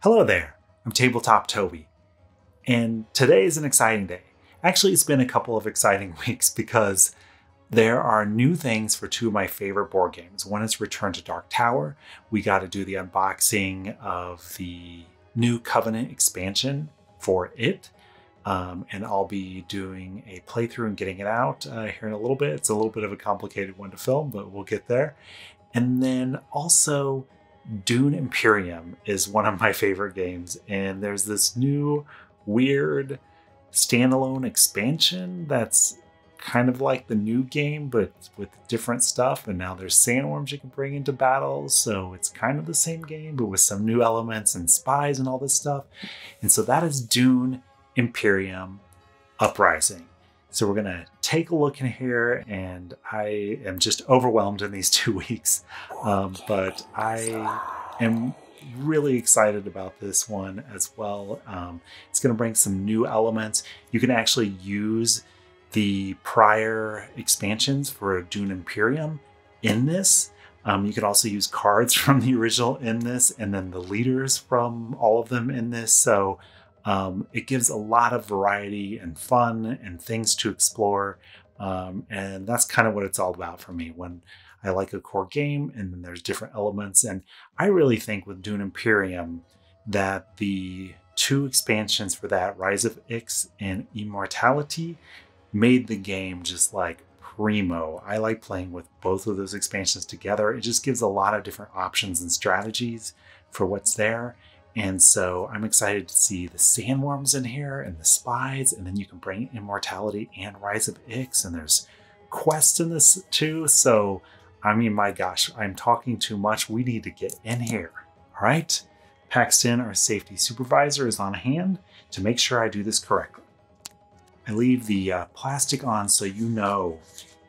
Hello there, I'm Tabletop Toby, and today is an exciting day. Actually, it's been a couple of exciting weeks because there are new things for two of my favorite board games. One is Return to Dark Tower. We got to do the unboxing of the new Covenant expansion for it, and I'll be doing a playthrough and getting it out here in a little bit. It's a little bit of a complicated one to film, but we'll get there. And then also, Dune Imperium is one of my favorite games, and there's this new weird standalone expansion that's kind of like the new game but with different stuff, and now there's Sandworms you can bring into battles, so it's kind of the same game but with some new elements and spies and all this stuff. And so that is Dune Imperium Uprising. So we're gonna take a look in here, and I am just overwhelmed in these 2 weeks, but I am really excited about this one as well. It's gonna bring some new elements. You can actually use the prior expansions for Dune Imperium in this. You can also use cards from the original in this, and then the leaders from all of them in this. So it gives a lot of variety and fun and things to explore. And that's kind of what it's all about for me when I like a core game and then there's different elements. And I really think with Dune Imperium that the two expansions for that, Rise of Ix and Immortality, made the game just like primo. I like playing with both of those expansions together. It just gives a lot of different options and strategies for what's there. And so I'm excited to see the Sandworms in here and the spies, and then you can bring Immortality and Rise of Ix, and there's quests in this too. So, I mean, my gosh, I'm talking too much. We need to get in here. All right. Paxton, our safety supervisor, is on hand to make sure I do this correctly. I leave the plastic on so you know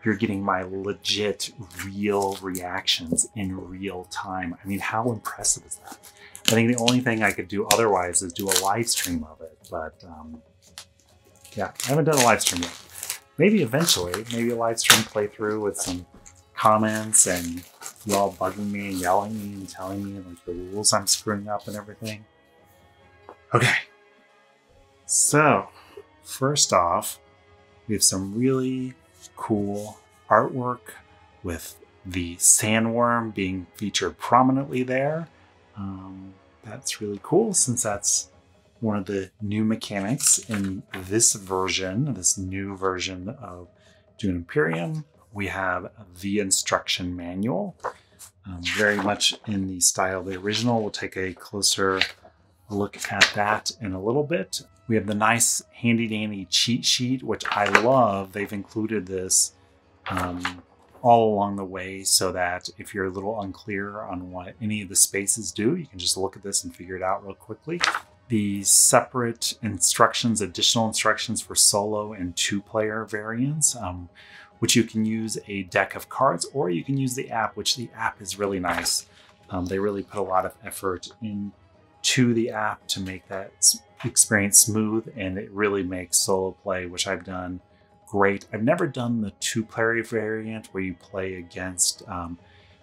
you're getting my legit, real reactions in real time. I mean, how impressive is that? I think the only thing I could do otherwise is do a live stream of it, but yeah, I haven't done a live stream yet. Maybe eventually, maybe a live stream playthrough with some comments and you all bugging me and yelling at me and telling me like the rules I'm screwing up and everything. Okay, so first off, we have some really cool artwork with the Sandworm being featured prominently there. That's really cool since that's one of the new mechanics in this version, this new version of Dune Imperium. We have the instruction manual, very much in the style of the original. We'll take a closer look at that in a little bit. We have the nice handy dandy cheat sheet, which I love. They've included this all along the way so that if you're a little unclear on what any of the spaces do, you can just look at this and figure it out real quickly. The separate instructions, additional instructions for solo and two-player variants, which you can use a deck of cards or you can use the app, which the app is really nice. They really put a lot of effort into the app to make that experience smooth, and it really makes solo play, which I've done, great. I've never done the two-player variant where you play against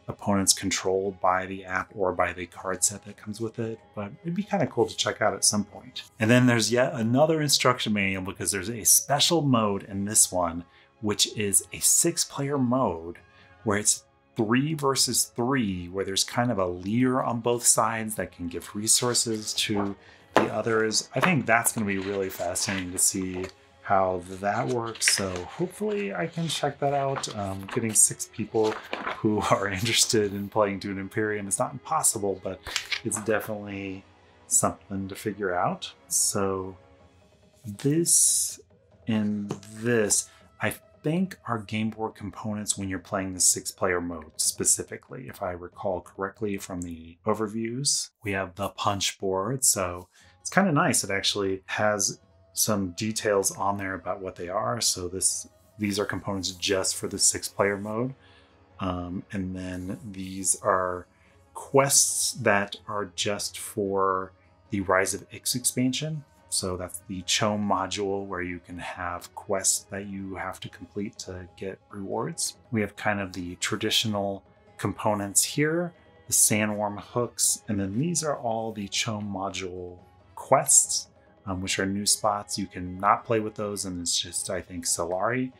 opponents controlled by the app or by the card set that comes with it, but it'd be kind of cool to check out at some point. And then there's yet another instruction manual because there's a special mode in this one, which is a 6-player mode where it's 3 versus 3, where there's kind of a leader on both sides that can give resources to the others. I think that's going to be really fascinating to see how that works. So hopefully I can check that out. Getting 6 people who are interested in playing Dune Imperium is not impossible, but it's definitely something to figure out. So this and this, I think, are game board components when you're playing the 6-player mode specifically, if I recall correctly from the overviews. We have the punch board, so it's kind of nice. It actually has some details on there about what they are. So these are components just for the 6-player mode. And then these are quests that are just for the Rise of Ix expansion. So that's the CHOAM module where you can have quests that you have to complete to get rewards. We have kind of the traditional components here. the Sandworm hooks, and then these are all the CHOAM module quests, which are new spots. You can not play with those, and it's just, I think, Solari.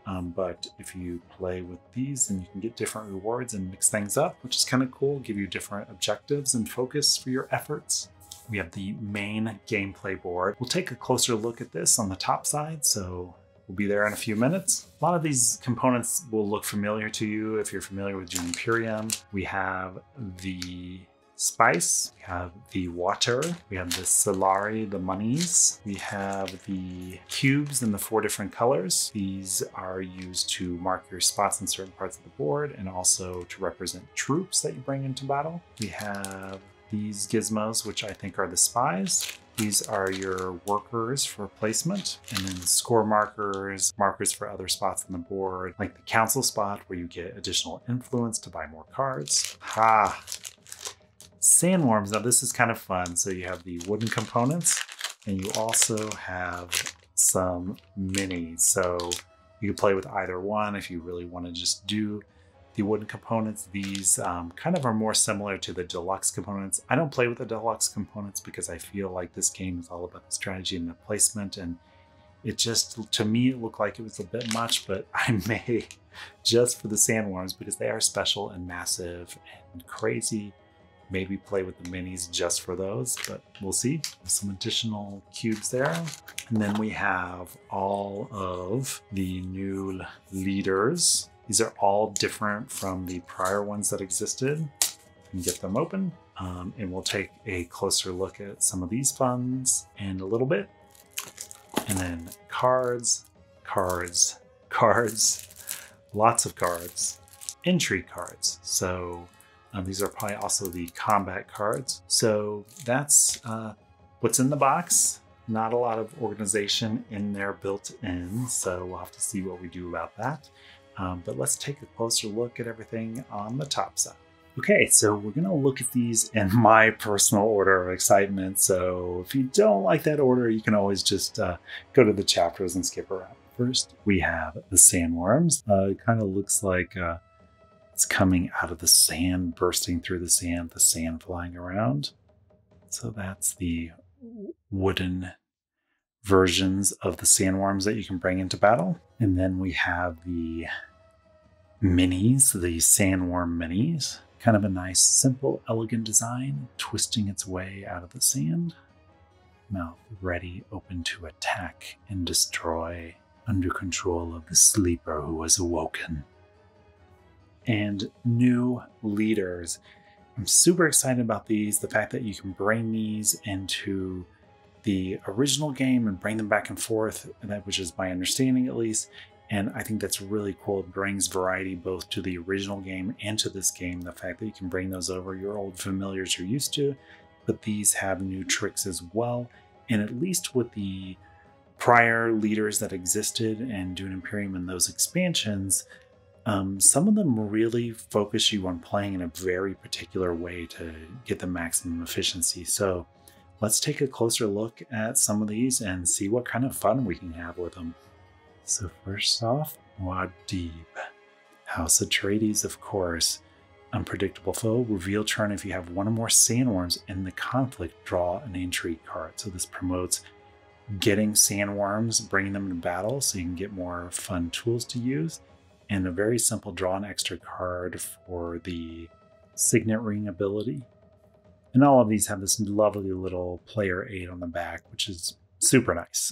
But if you play with these, then you can get different rewards and mix things up, which is kind of cool, give you different objectives and focus for your efforts. We have the main gameplay board. We'll take a closer look at this on the top side, so we'll be there in a few minutes. A lot of these components will look familiar to you if you're familiar with Dune Imperium. We have the spice, we have the water, we have the Solari, the monies, we have the cubes in the 4 different colors. These are used to mark your spots in certain parts of the board and also to represent troops that you bring into battle. We have these gizmos, which I think are the spies. These are your workers for placement, and then score markers, markers for other spots on the board, like the council spot where you get additional influence to buy more cards. Ha! Sandworms, now this is kind of fun. So you have the wooden components, and you also have some minis. So you can play with either one if you really want to just do the wooden components. These kind of are more similar to the deluxe components. I don't play with the deluxe components because I feel like this game is all about the strategy and the placement, and it just, to me, it looked like it was a bit much, but I may, just for the Sandworms, because they are special and massive and crazy, maybe play with the minis just for those, but we'll see. Some additional cubes there. And then we have all of the new leaders. These are all different from the prior ones that existed. You can get them open, and we'll take a closer look at some of these funds in a little bit. And then cards, cards, cards, lots of cards, Intrigue cards. So these are probably also the combat cards. So that's what's in the box. Not a lot of organization in there built in, so we'll have to see what we do about that. But let's take a closer look at everything on the top side. Okay, so we're gonna look at these in my personal order of excitement. So if you don't like that order, you can always just go to the chapters and skip around. First, we have the Sandworms. It kind of looks like it's coming out of the sand, bursting through the sand flying around. So that's the wooden versions of the Sandworms that you can bring into battle. And then we have the minis, the Sandworm minis. Kind of a nice, simple, elegant design, twisting its way out of the sand. Mouth ready, open to attack and destroy, under control of the sleeper who has awoken. And new leaders. I'm super excited about these. The fact that you can bring these into the original game and bring them back and forth, which is my understanding at least. And I think that's really cool. It brings variety both to the original game and to this game. The fact that you can bring those over, your old familiars you're used to, but these have new tricks as well. And at least with the prior leaders that existed in Dune Imperium and those expansions, some of them really focus you on playing in a very particular way to get the maximum efficiency. So let's take a closer look at some of these and see what kind of fun we can have with them. So first off, Muad'Dib. House Atreides, of course. Unpredictable foe. Reveal turn if you have one or more Sandworms in the conflict, draw an Intrigue card. So this promotes getting Sandworms, bringing them to battle so you can get more fun tools to use. And a very simple draw an extra card for the Signet Ring ability. And all of these have this lovely little player aid on the back, which is super nice.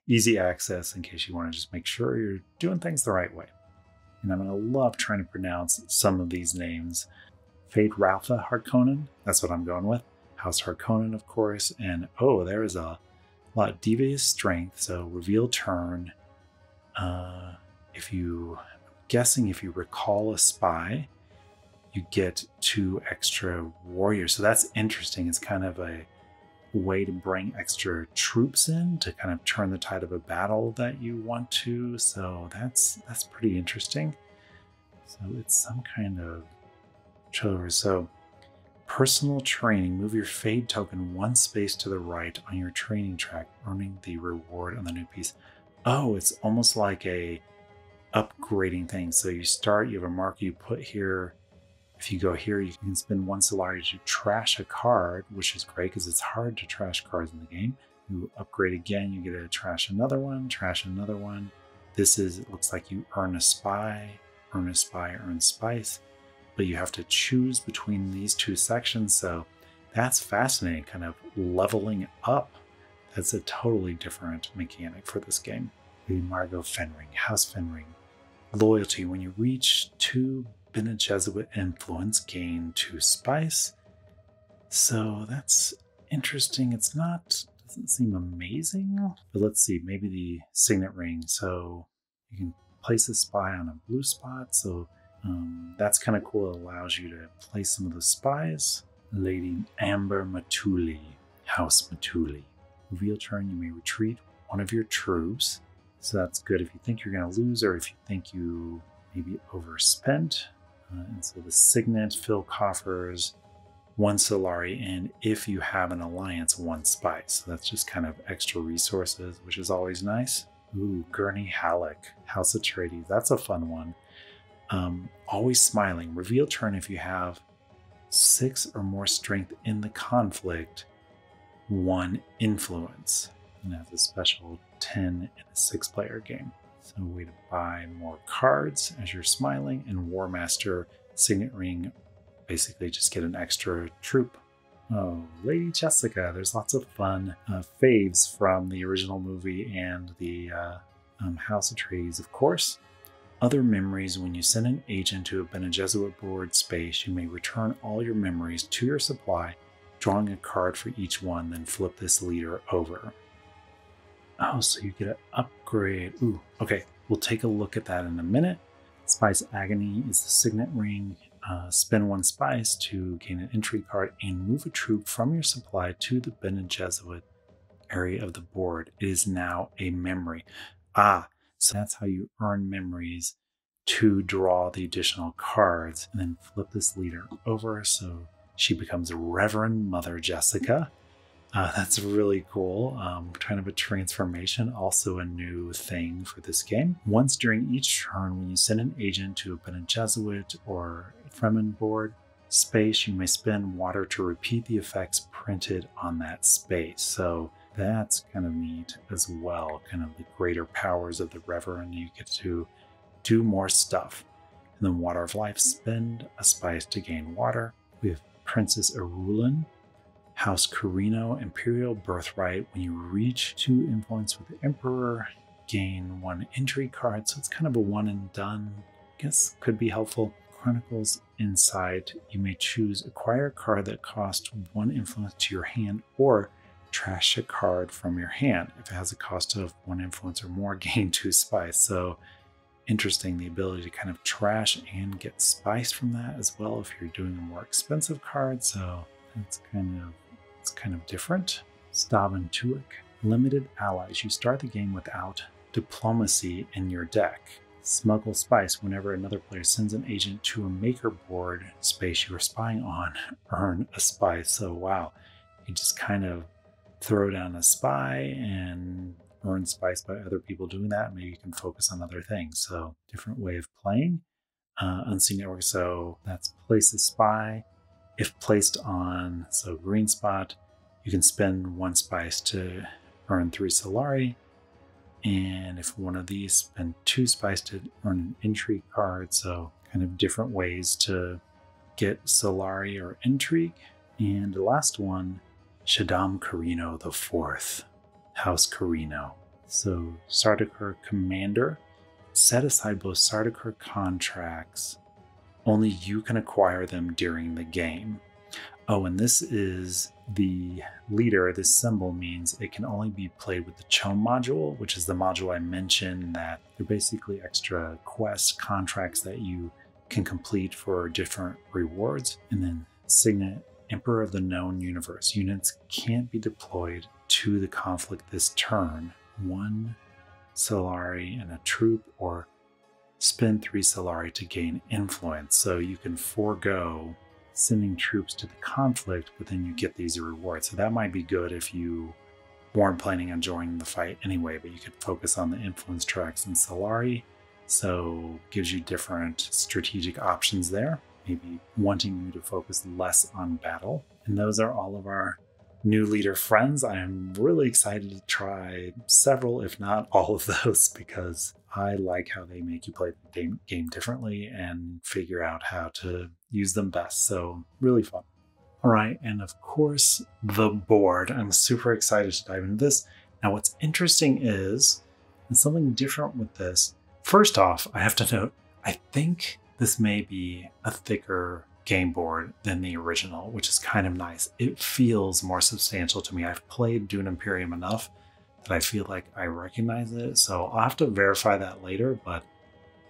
Easy access in case you want to just make sure you're doing things the right way. And I'm going to love trying to pronounce some of these names. Fade Ralpha Harkonnen, that's what I'm going with. House Harkonnen, of course. And oh, there is a lot of devious strength. So reveal turn. If you recall a spy, you get 2 extra warriors. So that's interesting. It's kind of a way to bring extra troops in to kind of turn the tide of a battle that you want to. So that's pretty interesting. So it's some kind of chiller. So personal training, move your fade token 1 space to the right on your training track, earning the reward on the new piece. Oh, it's almost like a upgrading thing. So you start, you have a marker you put here, If you go here, you can spend 1 Solari to trash a card, which is great because it's hard to trash cards in the game. You upgrade again, you get to trash another one, trash another one. This is, it looks like you earn a spy, earn spice, but you have to choose between these 2 sections. So that's fascinating, kind of leveling up. That's a totally different mechanic for this game. The Margot Fenring, House Fenring. Loyalty, when you reach 2 Bene Gesserit influence, gain 2 spice. So that's interesting. It's not, doesn't seem amazing, but let's see, maybe the signet ring. So you can place a spy on a blue spot. So that's kind of cool. It allows you to place some of the spies. Lady Amber Matuli, House Matuli. Reveal turn, you may retreat 1 of your troops. So that's good if you think you're going to lose or if you think you maybe overspent. And so the signet, fill coffers, 1 Solari, and if you have an alliance, 1 spice. So that's just kind of extra resources, which is always nice. Ooh, Gurney Halleck, House Atreides. That's a fun one. Always smiling. Reveal turn if you have 6 or more strength in the conflict, 1 influence. And has a special 10 in a 6-player game. So a way to buy more cards as you're smiling, and War Master Signet Ring, basically just get an extra troop. Oh, Lady Jessica, there's lots of fun faves from the original movie and the House Atreides, of course. Other memories, when you send an agent to a Bene Gesserit board space, you may return all your memories to your supply, drawing a card for each one, then flip this leader over. Oh, so you get an upgrade. Ooh, okay. We'll take a look at that in a minute. Spice Agony is the signet ring. Spend 1 spice to gain an intrigue card and move a troop from your supply to the Bene Gesserit area of the board. It is now a memory. So that's how you earn memories to draw the additional cards, and then flip this leader over so she becomes Reverend Mother Jessica. That's really cool. Kind of a transformation, also a new thing for this game. Once during each turn, when you send an agent to a Bene Gesserit or Fremen board space, you may spend water to repeat the effects printed on that space. So that's kind of neat as well. Kind of the greater powers of the Reverend. You get to do more stuff. And then Water of Life, spend a spice to gain water. We have Princess Arulin, House Carino, Imperial Birthright. When you reach 2 influence with the Emperor, gain 1 intrigue card. So it's kind of a one and done. I guess could be helpful. Chronicles Insight. You may choose acquire a card that costs 1 influence to your hand, or trash a card from your hand. If it has a cost of 1 influence or more, gain 2 spice. So interesting, the ability to kind of trash and get spice from that as well if you're doing a more expensive card. So that's kind of different. Staben Tuic. Limited allies. You start the game without diplomacy in your deck. Smuggle spice. Whenever another player sends an agent to a maker board space you are spying on, earn a spice. So wow, you just kind of throw down a spy and earn spice by other people doing that. Maybe you can focus on other things. So different way of playing. Unseen Network. So that's place a spy. If placed on, so green spot, you can spend 1 spice to earn 3 Solari. And if one of these, spend 2 spice to earn an intrigue card. So kind of different ways to get Solari or intrigue. And the last one, Shaddam Carino IV, House Carino. So Sardaukar Commander, set aside both Sardaukar contracts. Only you can acquire them during the game. Oh, and this is the leader. This symbol means it can only be played with the CHOAM module, which is the module I mentioned that they're basically extra quest contracts that you can complete for different rewards. And then Signet, Emperor of the Known Universe. Units can't be deployed to the conflict this turn. 1 Solari and a troop, or spend 3 Solari to gain influence. So you can forego sending troops to the conflict, but then you get these rewards. So that might be good if you weren't planning on joining the fight anyway, but you could focus on the influence tracks and Solari. So gives you different strategic options there. maybe wanting you to focus less on battle. And those are all of our new leader friends. I'm really excited to try several, if not all of those, because I like how they make you play the game differently and figure out how to use them best. So really fun. All right, and of course, the board. I'm super excited to dive into this. Now, what's interesting is, and something different with this, first off, I have to note, I think this may be a thicker game board than the original, which is kind of nice. It feels more substantial to me. I've played Dune Imperium enough that I feel like I recognize it. So I'll have to verify that later, but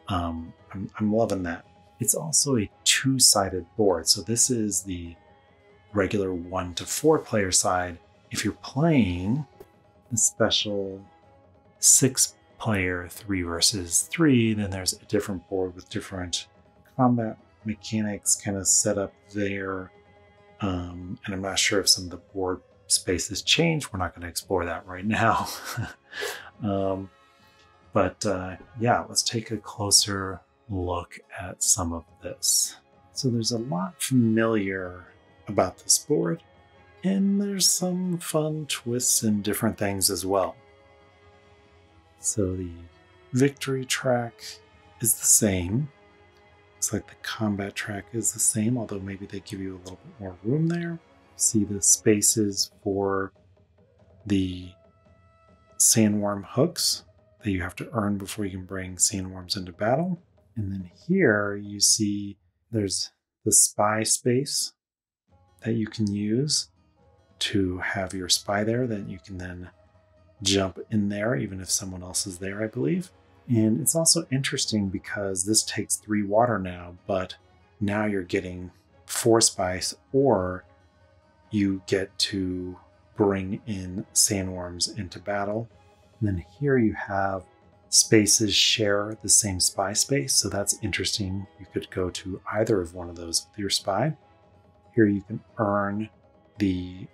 I'm loving that. It's also a two-sided board. So this is the regular 1 to 4 player side. If you're playing the special 6 player 3 versus 3, then there's a different board with different combat mechanics kind of set up there. And I'm not sure if some of the board spaces change. We're not going to explore that right now. Yeah, let's take a closer look at some of this. So there's a lot familiar about this board, and there's some fun twists and different things as well. So the victory track is the same. Looks like the combat track is the same, although maybe they give you a little bit more room there. See the spaces for the sandworm hooks that you have to earn before you can bring sandworms into battle. And then here you see there's the spy space that you can use to have your spy there that you can then jump in there even if someone else is there, I believe. And it's also interesting because this takes 3 water now, but now you're getting 4 spice, or you get to bring in sandworms into battle. And then here you have spaces share the same spy space, so that's interesting. You could go to either of one of those with your spy. Here you can earn the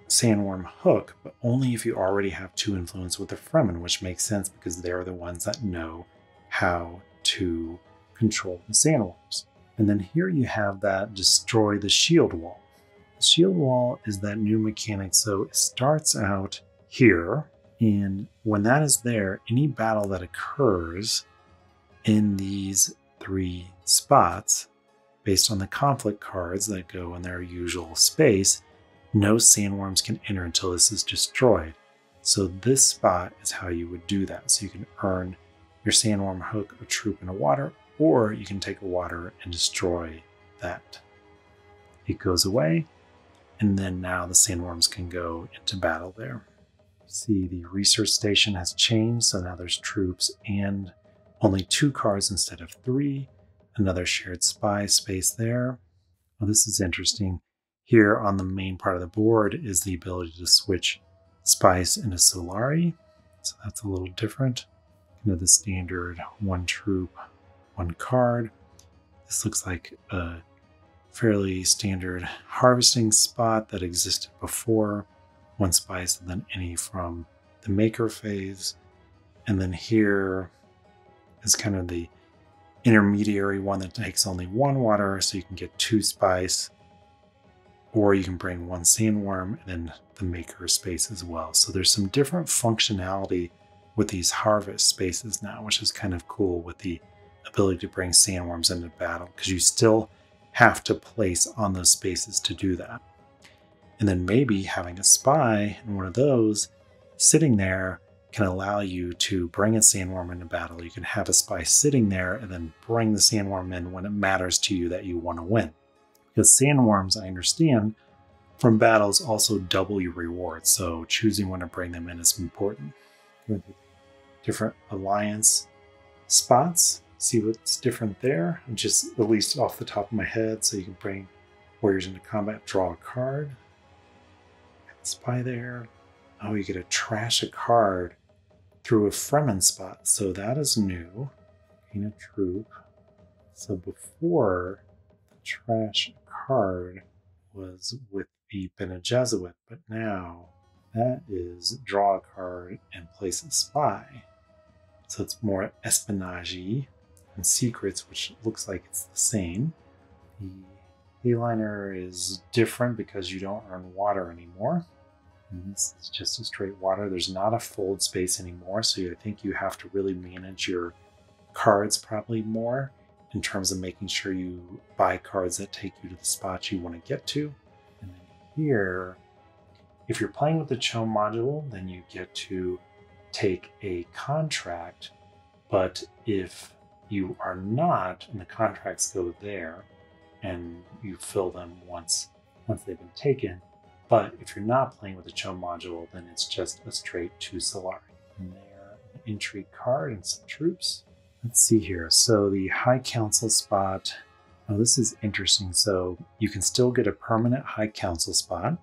sandworm hook, but only if you already have 2 influence with the Fremen, which makes sense because they're the ones that know how to control the sandworms. And then here you have that destroy the shield wall. The shield wall is that new mechanic, so it starts out here, and when that is there, any battle that occurs in these 3 spots, based on the conflict cards that go in their usual space, no sandworms can enter until this is destroyed. So this spot is how you would do that. So you can earn your sandworm hook, a troop, and a water, or you can take a water and destroy that. It goes away, and then now the sandworms can go into battle there. See, the research station has changed, so now there's troops and only 2 cards instead of 3. Another shared spy space there. Well, this is interesting. Here on the main part of the board is the ability to switch spice into Solari. So that's a little different. You know, the standard 1 troop, 1 card. This looks like a fairly standard harvesting spot that existed before. 1 spice and then any from the maker phase. And then here is kind of the intermediary one that takes only 1 water, so you can get 2 spice, or you can bring 1 sandworm and then the maker space as well. So there's some different functionality with these harvest spaces now, which is kind of cool with the ability to bring sandworms into battle, because you still have to place on those spaces to do that. And then maybe having a spy in one of those sitting there can allow you to bring a sandworm into battle. You can have a spy sitting there and then bring the sandworm in when it matters to you that you want to win. Because sandworms, I understand, from battles also double your rewards, so choosing when to bring them in is important. Different alliance spots, see what's different there. Just at least off the top of my head, so you can bring warriors into combat, draw a card. Spy there. Oh, you get to trash a card through a Fremen spot, so that is new. Gain a troop. So before, the trash card was with the Bene Gesserit, but now that is draw a card and place a spy. So it's more espionage and secrets, which looks like it's the same. The Hayliner is different because you don't earn water anymore. And this is just a straight water. There's not a fold space anymore, so I think you have to really manage your cards probably more in terms of making sure you buy cards that take you to the spots you want to get to. And then here, if you're playing with the CHOAM module, then you get to take a contract, but if you are not, and the contracts go there, and you fill them once they've been taken. But if you're not playing with the CHOAM module, then it's just a straight 2 Solari. And there, an Intrigue card and some troops. Let's see here. So the High Council spot. Oh, this is interesting. So you can still get a permanent High Council spot,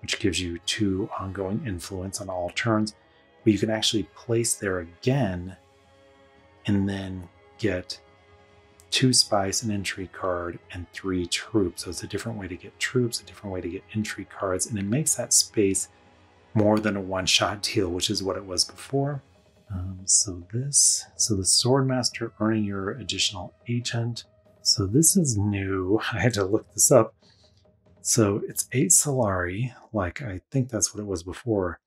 which gives you 2 ongoing influence on all turns. But you can actually place there again and then get 2 spies, an Intrigue card, and 3 troops. So it's a different way to get troops, a different way to get Intrigue cards, and it makes that space more than a one-shot deal, which is what it was before. So the Swordmaster earning your additional agent. So this is new. I had to look this up. So it's 8 Solari, like I think that's what it was before,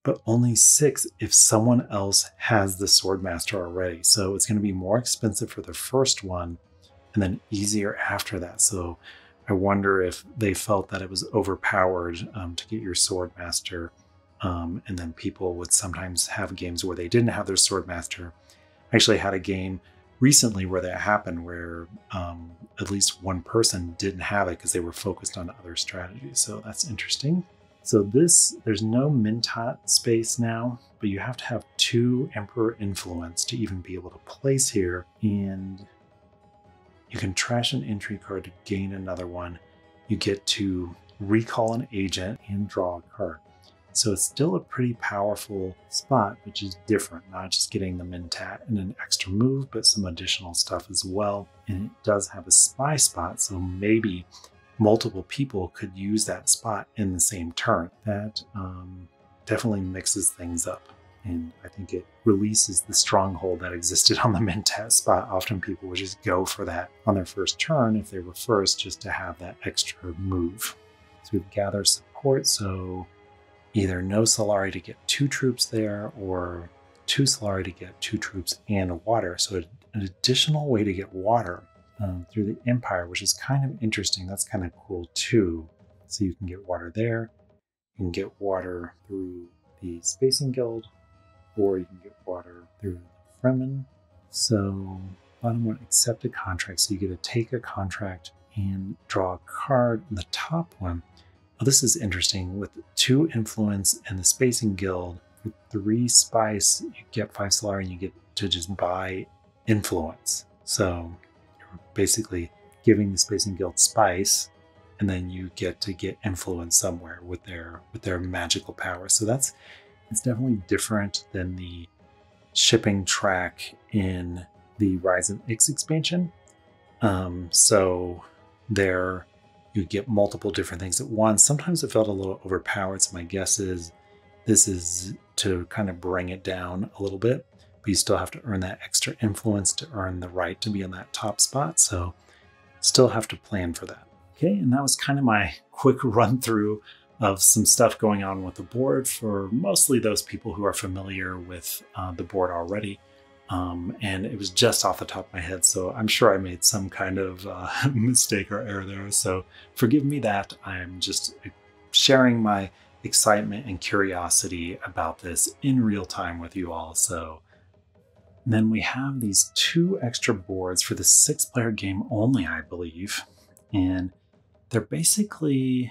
but only 6 if someone else has the Swordmaster already. So it's going to be more expensive for the first one and then easier after that. So I wonder if they felt that it was overpowered to get your Swordmaster. And then people would sometimes have games where they didn't have their Swordmaster. I actually had a game recently where that happened, where at least one person didn't have it because they were focused on other strategies. So that's interesting. So there's no Mentat space now, but you have to have 2 Emperor influence to even be able to place here. And you can trash an Intrigue card to gain another one. You get to recall an agent and draw a card. So it's still a pretty powerful spot, which is different, not just getting the Mentat and an extra move, but some additional stuff as well. And it does have a spy spot, so maybe multiple people could use that spot in the same turn. That definitely mixes things up. And I think it releases the stronghold that existed on the Mentat spot. Often people would just go for that on their first turn if they were first, just to have that extra move. So we gather support, so either no Solari to get 2 troops there, or 2 Solari to get 2 troops and water. So an additional way to get water through the Empire, which is kind of interesting. That's kind of cool too. So you can get water there, you can get water through the Spacing Guild, or you can get water through the Fremen. So bottom one, accept a contract. So you get to take a contract and draw a card. And the top one, oh, this is interesting. With 2 influence and the Spacing Guild, with 3 spice, you get 5 Solari and you get to just buy influence. So you're basically giving the Spacing Guild spice, and then you get to get influence somewhere with their magical power. So it's definitely different than the shipping track in the Rise of Ix expansion. So there you get multiple different things at once. Sometimes it felt a little overpowered, so my guess is this is to kind of bring it down a little bit, but you still have to earn that extra influence to earn the right to be on that top spot, so still have to plan for that. Okay, and that was kind of my quick run through of some stuff going on with the board for mostly those people who are familiar with the board already. And it was just off the top of my head, so I'm sure I made some kind of mistake or error there. So forgive me that. I'm just sharing my excitement and curiosity about this in real time with you all. So then we have these 2 extra boards for the 6-player game only, I believe. And they're basically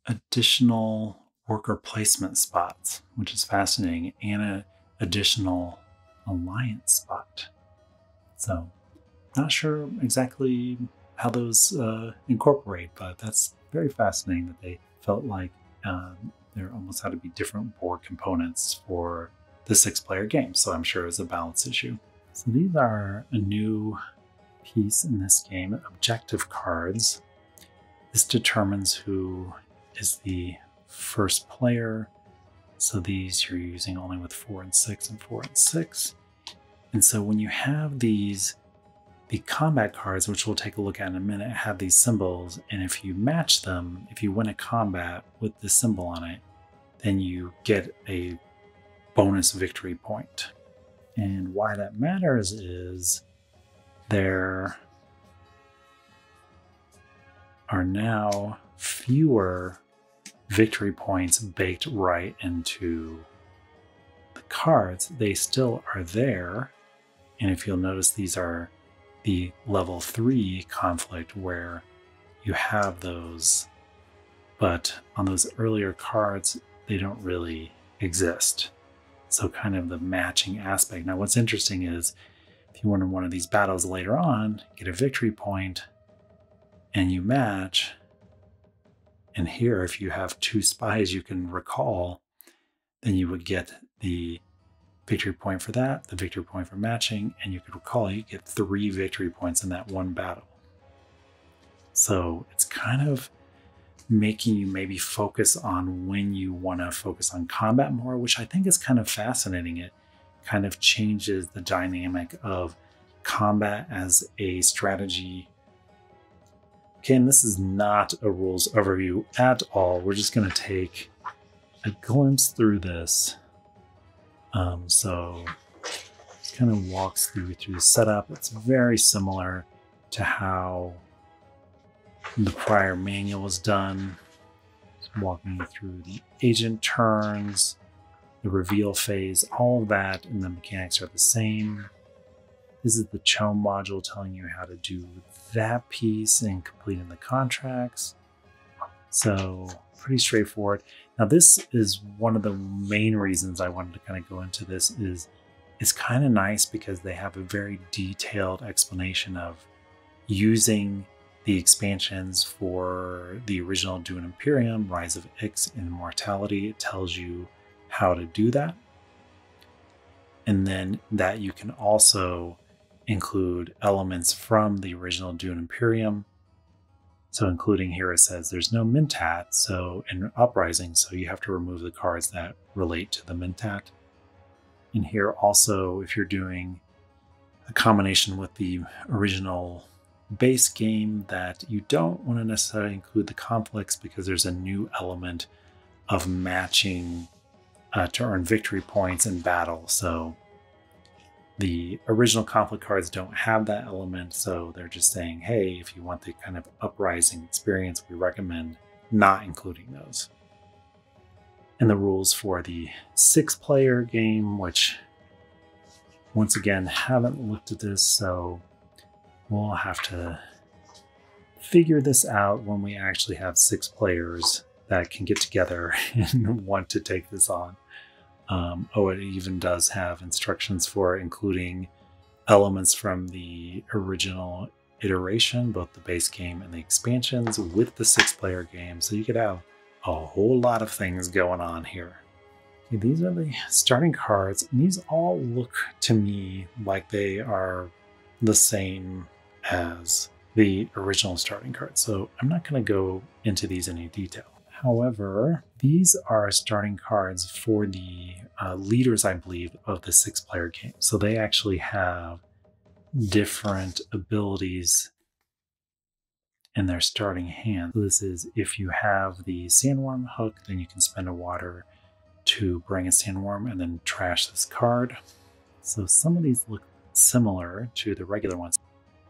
additional worker placement spots, which is fascinating, and an additional alliance spot. So not sure exactly how those incorporate, but that's very fascinating that they felt like there almost had to be different board components for the 6-player game. So I'm sure it was a balance issue. So these are a new piece in this game, objective cards. This determines who is the first player. So these you're using only with 4 and 6 and 4 and 6. And so when you have these The combat cards, which we'll take a look at in a minute, have these symbols, and if you match them, if you win a combat with this symbol on it, then you get a bonus victory point. And why that matters is there are now fewer victory points baked right into the cards. They still are there, and if you'll notice, these are the level 3 conflict where you have those, but on those earlier cards, they don't really exist. So kind of the matching aspect. Now what's interesting is if you win in one of these battles later on, get a victory point and you match, and here if you have 2 spies you can recall, then you would get the victory point for that, the victory point for matching, and you could recall you get 3 victory points in that one battle. So it's kind of making you maybe focus on when you want to focus on combat more, which I think is kind of fascinating. It kind of changes the dynamic of combat as a strategy. Okay, and this is not a rules overview at all. We're just going to take a glimpse through this. So it kind of walks through the setup. It's very similar to how the prior manual was done. Just walking you through the agent turns, the reveal phase, all of that, and the mechanics are the same. This is the CHOAM module telling you how to do that piece and completing the contracts. So pretty straightforward. Now this is one of the main reasons I wanted to kind of go into this. Is it's kind of nice because they have a very detailed explanation of using the expansions for the original Dune Imperium, Rise of Ix, and Immortality. It tells you how to do that. And then that you can also include elements from the original Dune Imperium. So including here, it says there's no Mentat, so in Uprising, so you have to remove the cards that relate to the Mentat. And here also, if you're doing a combination with the original base game, that you don't want to necessarily include the conflicts because there's a new element of matching to earn victory points in battle. So the original conflict cards don't have that element, so they're just saying, hey, if you want the kind of Uprising experience, we recommend not including those. And the rules for the 6-player game, which once again haven't looked at this, so we'll have to figure this out when we actually have 6 players that can get together and want to take this on. It even does have instructions for including elements from the original iteration, both the base game and the expansions, with the 6-player game. So you could have a whole lot of things going on here. Okay, these are the starting cards, and these all look to me like they are the same as the original starting cards. So I'm not going to go into these in any detail. However, these are starting cards for the leaders, I believe, of the 6-player game. So they actually have different abilities in their starting hand. So this is if you have the Sandworm hook, then you can spend a water to bring a Sandworm and then trash this card. So some of these look similar to the regular ones.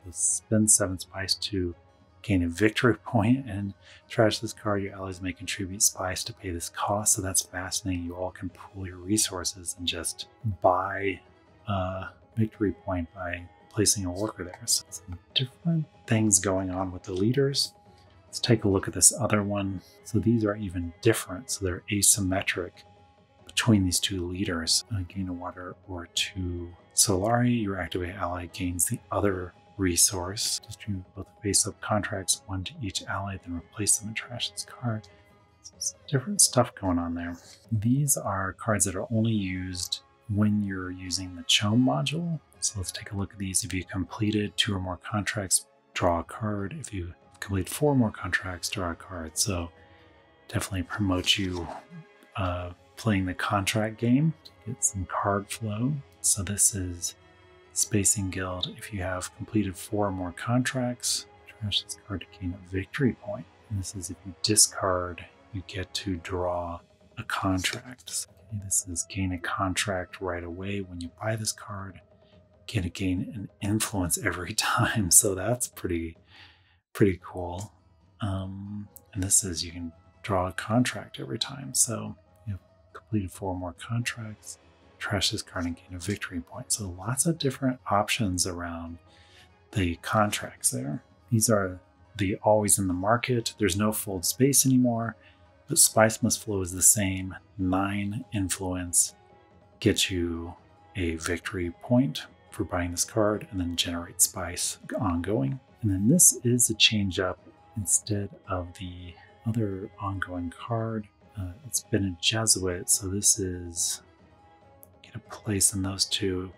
So spend 7 spice to gain a victory point and trash this card. Your allies may contribute spice to pay this cost. So that's fascinating. You all can pool your resources and just buy a victory point by placing a worker there. So some different things going on with the leaders. Let's take a look at this other one. So these are even different. So they're asymmetric between these 2 leaders. Gain a water or 2 Solari. Your activate ally gains the other resource. Distribute both face-up contracts, 1 to each ally, then replace them and trash this card. So some different stuff going on there. These are cards that are only used when you're using the CHOAM module. So let's take a look at these. If you completed 2 or more contracts, draw a card. If you complete 4 more contracts, draw a card. So definitely promote you playing the contract game to get some card flow. So this is Spacing Guild, if you have completed 4 or more contracts, trash this card to gain a victory point. And this is if you discard, you get to draw a contract. So, okay, this is gain a contract right away when you buy this card. Get to gain an influence every time. So that's pretty cool. And this is you can draw a contract every time. So you have completed 4 or more contracts. Trash this card and gain a victory point. So lots of different options around the contracts there. These are the always in the market. There's no fold space anymore, but Spice Must Flow is the same. 9 influence gets you a victory point for buying this card, and then generate spice ongoing. And then this is a change up instead of the other ongoing card. It's been a Jesuit, so this is get a place in those two.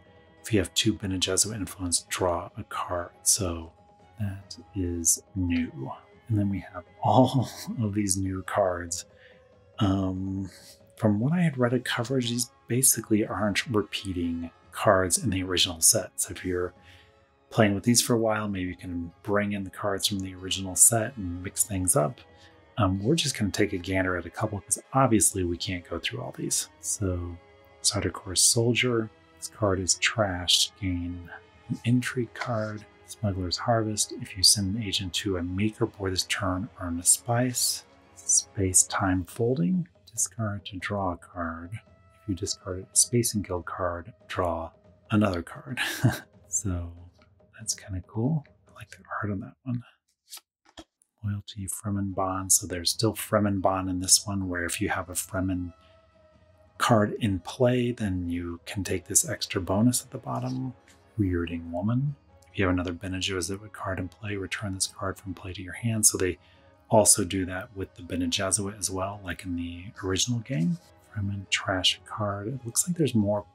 If you have 2 Bene Gesserit influence, draw a card. So that is new. And then we have all of these new cards. From what I had read at coverage, these basically aren't repeating cards in the original set. So if you're playing with these for a while, maybe you can bring in the cards from the original set and mix things up. We're just going to take a gander at a couple because obviously we can't go through all these. So Starter Course Soldier, this card is trashed. Gain an Intrigue card. Smuggler's Harvest, if you send an agent to a maker board this turn, earn a spice. Space Time Folding, discard to draw a card. If you discard a Spacing Guild card, draw another card. So that's kind of cool. I like the art on that one. Loyalty Fremen Bond. So there's still Fremen Bond in this one, where if you have a Fremen card in play, then you can take this extra bonus at the bottom. Weirding Woman. If you have another Bene Gesserit card in play, return this card from play to your hand. So they also do that with the Bene Gesserit as well, like in the original game. Fremen trash a card. It looks like there's more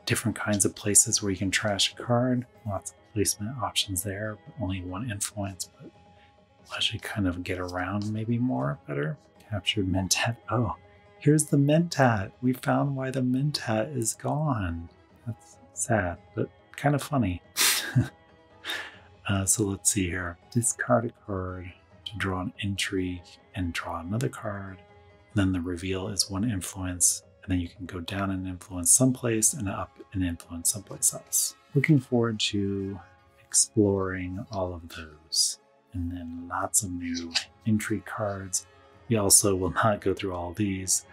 different kinds of places where you can trash a card. Lots of placement options there, but only 1 influence, but allows you to kind of get around maybe more better. Captured Mentat. Oh, here's the Mentat. We found why the Mentat is gone. That's sad, but kind of funny. So let's see here. Discard a card to draw an Intrigue and draw another card. Then the reveal is 1 influence, and then you can go down and influence someplace and up and influence someplace else. Looking forward to exploring all of those. And then lots of new Intrigue cards. We also will not go through all of these.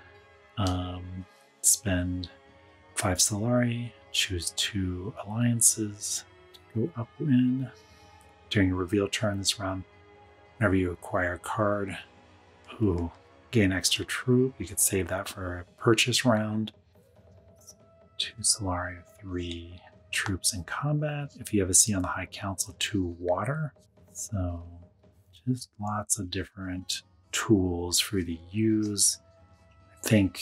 Spend 5 Solari, choose 2 alliances to go up in. During a reveal turn this round, whenever you acquire a card, gain extra troop. You could save that for a purchase round. 2 Solari, 3 troops in combat. If you have a seat on the High Council, 2 water. So just lots of different tools for you to use. I think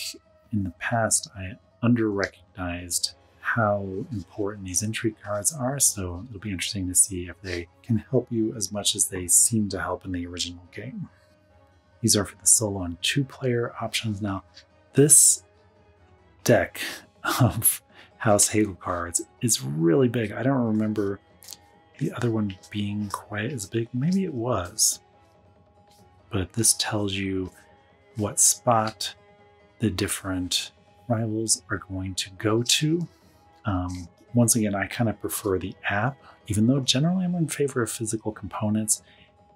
in the past I under-recognized how important these Intrigue cards are, so it'll be interesting to see if they can help you as much as they seem to help in the original game. These are for the solo and 2-player options. Now, this deck of House Hagel cards is really big. I don't remember the other one being quite as big. Maybe it was. But this tells you what spot the different rivals are going to go to. Once again, I kind of prefer the app, even though generally I'm in favor of physical components.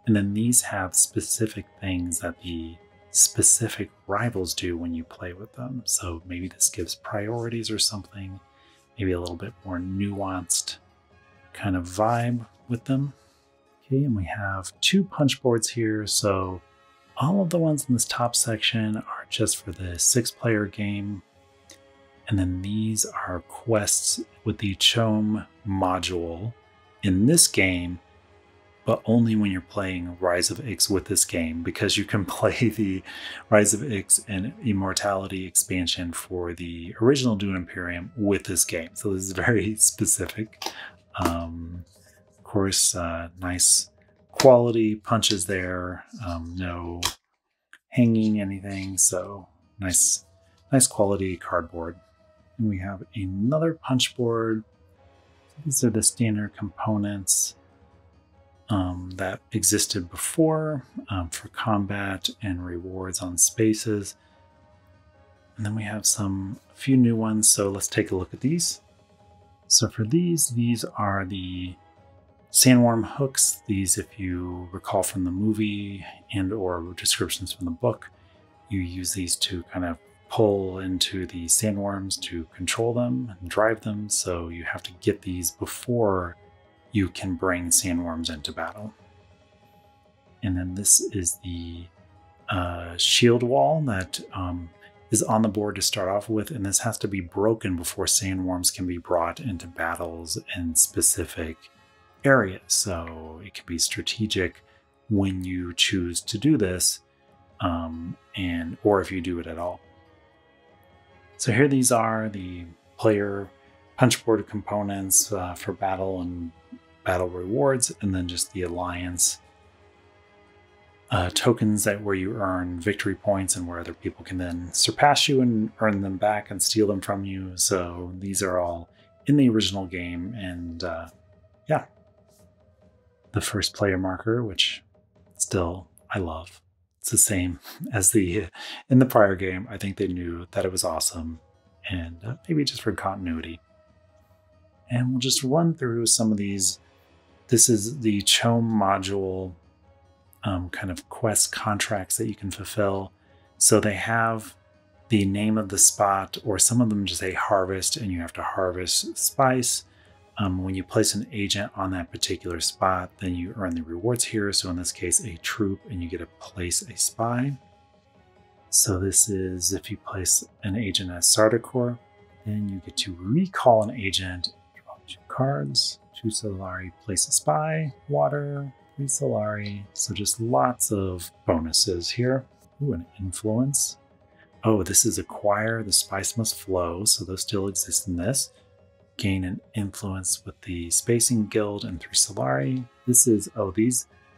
And then these have specific things that the specific rivals do when you play with them. So maybe this gives priorities or something, maybe a little bit more nuanced kind of vibe with them. Okay, and we have 2 punch boards here. So all of the ones in this top section are just for the 6-player game. And then these are quests with the CHOAM module in this game, but only when you're playing Rise of Ix with this game, because you can play the Rise of Ix and Immortality expansion for the original Dune Imperium with this game. So this is very specific. Of course, nice quality punches there, no hanging anything, so nice quality cardboard. And we have another punch board. These are the standard components that existed before for combat and rewards on spaces. And then we have a few new ones, so let's take a look at these. So for these are the Sandworm hooks. These, if you recall from the movie and or descriptions from the book, you use these to kind of pull into the sandworms to control them and drive them. So you have to get these before you can bring sandworms into battle. And then this is the shield wall that is on the board to start off with, and this has to be broken before sandworms can be brought into battles in specific areas. So it can be strategic when you choose to do this, or if you do it at all. So here these are the player punchboard components for battle and battle rewards, and then just the alliance tokens where you earn victory points and where other people can then surpass you and earn them back and steal them from you. So these are all in the original game, and yeah. The first player marker, which still I love. It's the same as in the prior game. I think they knew that it was awesome, and maybe just for continuity. And we'll just run through some of these. This is the CHOAM module kind of quest contracts that you can fulfill. So they have the name of the spot, or some of them just say harvest, and you have to harvest spice. When you place an agent on that particular spot, then you earn the rewards here. So in this case, a troop, and you get to place a spy. So this is if you place an agent as Sardaukor, then you get to recall an agent, draw 2 cards, 2 Solari, place a spy, water, 3 Solari. So just lots of bonuses here. Ooh, an influence. Oh, this is acquire, the spice must flow. So those still exist in this. Gain an influence with the Spacing Guild and 3 Solari. This is,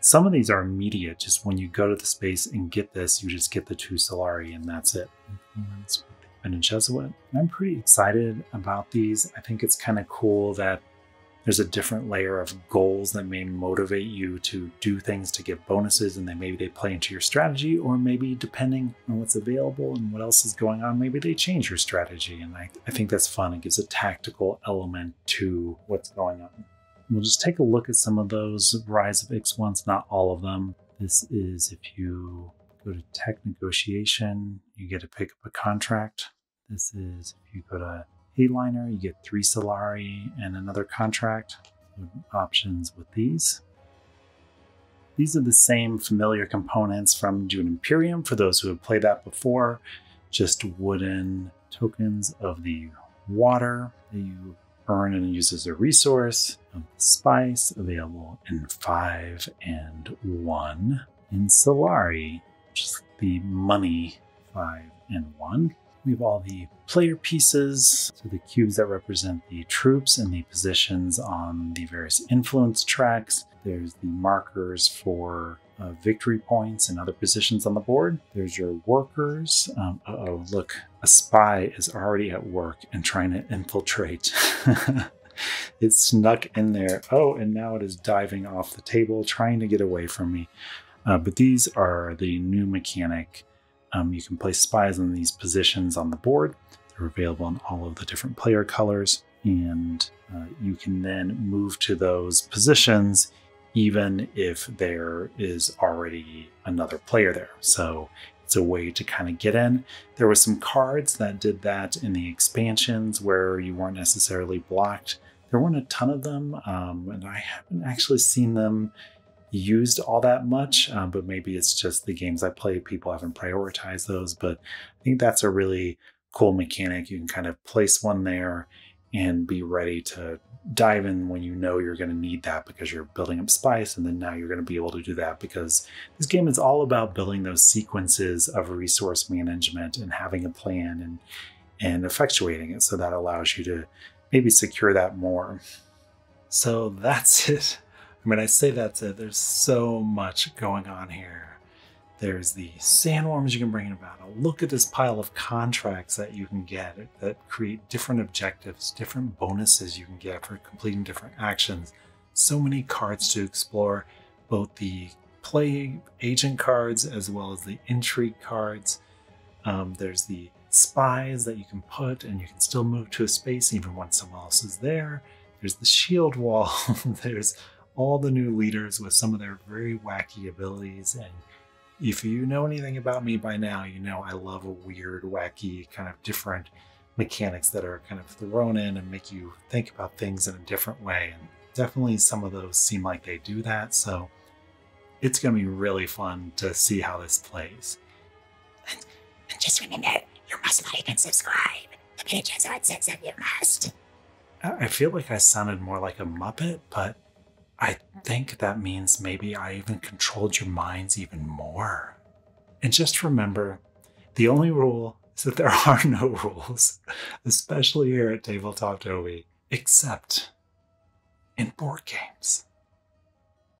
some of these are immediate. Just when you go to the space and get this, you just get the 2 Solari and that's it. Influence with the Bene Gesserit. I'm pretty excited about these. I think it's kind of cool that there's a different layer of goals that may motivate you to do things to get bonuses, and then maybe they play into your strategy, or maybe depending on what's available and what else is going on, maybe they change your strategy. And I think that's fun. It gives a tactical element to what's going on. We'll just take a look at some of those Rise of Ix ones, not all of them. This is if you go to tech negotiation, you get to pick up a contract. This is if you go to Headliner, you get 3 Solari and another contract. Options with these. These are the same familiar components from Dune Imperium for those who have played that before. Just wooden tokens of the water that you earn and use as a resource. Of the spice available in 5 and 1. In Solari, just the money 5 and 1. We have all the player pieces, so the cubes that represent the troops and the positions on the various influence tracks. There's the markers for victory points and other positions on the board. There's your workers. Look, a spy is already at work and trying to infiltrate. It snuck in there. Oh, and now it is diving off the table, trying to get away from me. But these are the new mechanic. You can place spies in these positions on the board. They're available in all of the different player colors, and you can then move to those positions even if there is already another player there. So it's a way to kind of get in. There were some cards that did that in the expansions where you weren't necessarily blocked. There weren't a ton of them, and I haven't actually seen them used all that much, but maybe it's just the games I play, people haven't prioritized those. But I think that's a really cool mechanic. You can kind of place one there and be ready to dive in when you know you're going to need that because you're building up spice, and then now you're going to be able to do that because this game is all about building those sequences of resource management and having a plan and effectuating it. So that allows you to maybe secure that more. So that's it. I mean, I say that's it. There's so much going on here. There's the sandworms you can bring in battle. Look at this pile of contracts that you can get that create different objectives, different bonuses you can get for completing different actions. So many cards to explore, both the play agent cards as well as the intrigue cards. There's the spies that you can put and you can still move to a space even when someone else is there. There's the shield wall. There's all the new leaders with some of their very wacky abilities. And if you know anything about me by now, you know I love a weird, wacky, kind of different mechanics that are kind of thrown in and make you think about things in a different way. And definitely some of those seem like they do that. So it's going to be really fun to see how this plays. And just remember, you must like and subscribe. The pages are says that you must. I feel like I sounded more like a Muppet, but I think that means maybe I even controlled your minds even more. And just remember, the only rule is that there are no rules, especially here at Tabletop Toby, except in board games.